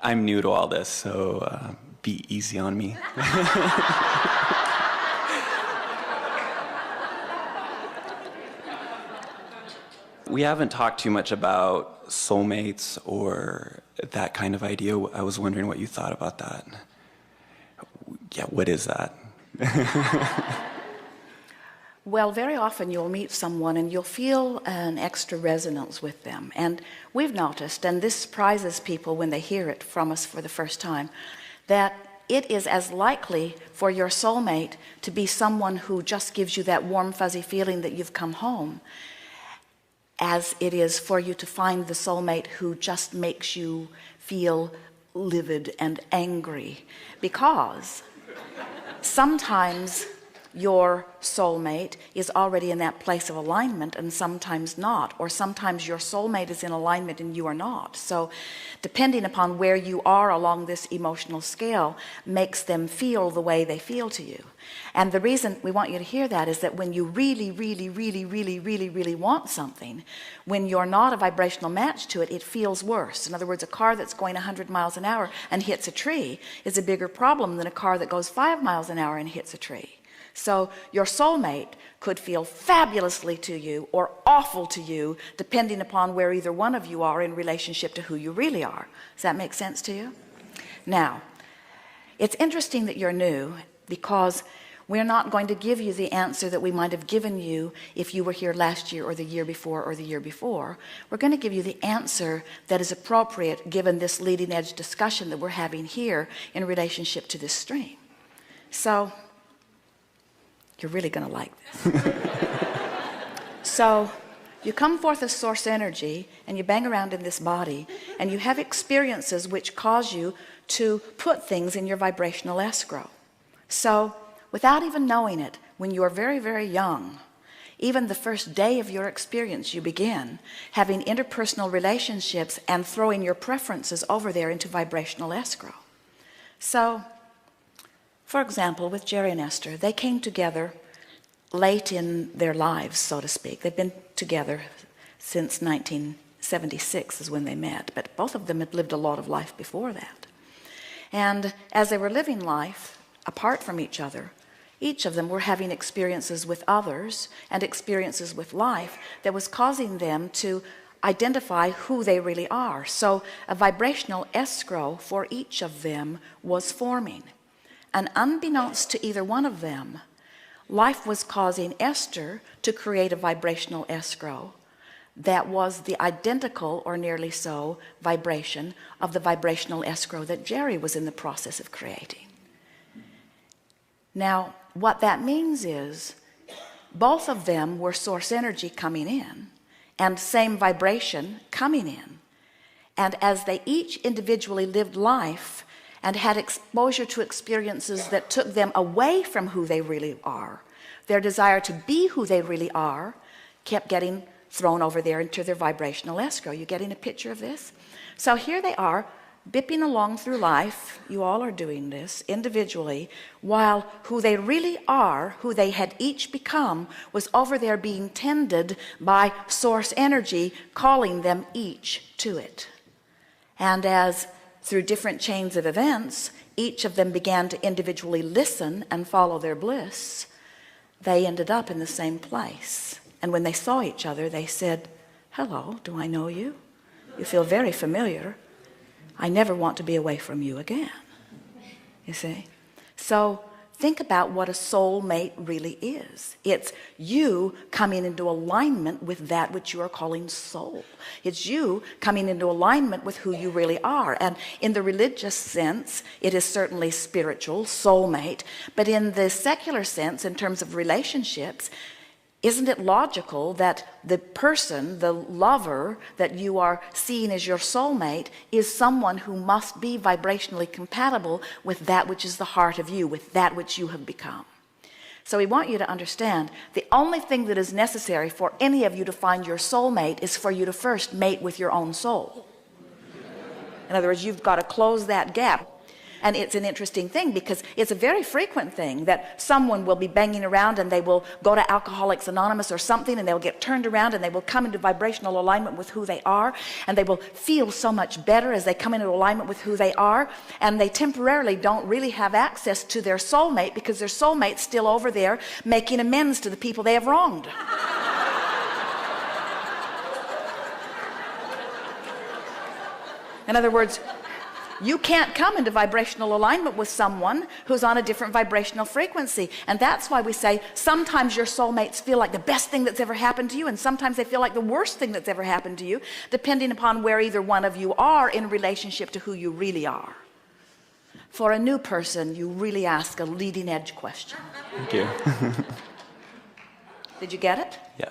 I'm new to all this, so be easy on me. We haven't talked too much about soulmates or that kind of idea. I was wondering what you thought about that. Yeah, what is that? Well, very often you'll meet someone and you'll feel an extra resonance with them. And we've noticed, and this surprises people when they hear it from us for the first time, that it is as likely for your soulmate to be someone who just gives you that warm, fuzzy feeling that you've come home, as it is for you to find the soulmate who just makes you feel livid and angry. Because sometimes your soulmate is already in that place of alignment and sometimes not, or sometimes your soulmate is in alignment and you are not. So depending upon where you are along this emotional scale makes them feel the way they feel to you. And the reason we want you to hear that is that when you really want something, when you're not a vibrational match to it, it feels worse. In other words, a car that's going 100 miles an hour and hits a tree is a bigger problem than a car that goes 5 miles an hour and hits a tree. So your soulmate could feel fabulously to you or awful to you, depending upon where either one of you are in relationship to who you really are. Does that make sense to you? Now, it's interesting that you're new, because we're not going to give you the answer that we might have given you if you were here last year or the year before or the year before. We're going to give you the answer that is appropriate given this leading edge discussion that we're having here in relationship to this stream. So you're really going to like this. So you come forth as source energy and you bang around in this body and you have experiences which cause you to put things in your vibrational escrow. So without even knowing it, when you are very young, even the first day of your experience, you begin having interpersonal relationships and throwing your preferences over there into vibrational escrow. So for example, with Jerry and Esther, they came together late in their lives, so to speak. They've been together since 1976 is when they met, but both of them had lived a lot of life before that. And as they were living life apart from each other, each of them were having experiences with others and experiences with life that was causing them to identify who they really are. So a vibrational escrow for each of them was forming. And unbeknownst to either one of them, life was causing Esther to create a vibrational escrow that was the identical, or nearly so, vibration of the vibrational escrow that Jerry was in the process of creating. Now, what that means is both of them were source energy coming in and same vibration coming in. And as they each individually lived life and had exposure to experiences that took them away from who they really are, their desire to be who they really are kept getting thrown over there into their vibrational escrow. You getting a picture of this? So here they are, bipping along through life. You all are doing this individually, while who they really are, who they had each become, was over there being tended by source energy, calling them each to it. And as through different chains of events, each of them began to individually listen and follow their bliss, they ended up in the same place. And when they saw each other, they said, "Hello, do I know you? You feel very familiar. I never want to be away from you again." You see? So think about what a soulmate really is. It's you coming into alignment with that which you are calling soul. It's you coming into alignment with who you really are. And in the religious sense, it is certainly spiritual, soulmate. But in the secular sense, in terms of relationships, isn't it logical that the person, the lover that you are seeing as your soulmate, is someone who must be vibrationally compatible with that which is the heart of you, with that which you have become? So we want you to understand the only thing that is necessary for any of you to find your soulmate is for you to first mate with your own soul. In other words, you've got to close that gap. And it's an interesting thing because it's a very frequent thing that someone will be banging around and they will go to Alcoholics Anonymous or something, and they'll get turned around and they will come into vibrational alignment with who they are, and they will feel so much better as they come into alignment with who they are, and they temporarily don't really have access to their soulmate because their soulmate's still over there making amends to the people they have wronged. In other words, you can't come into vibrational alignment with someone who's on a different vibrational frequency. And that's why we say sometimes your soulmates feel like the best thing that's ever happened to you, and sometimes they feel like the worst thing that's ever happened to you, depending upon where either one of you are in relationship to who you really are. For a new person, you really ask a leading edge question. Thank you. Did you get it? Yeah.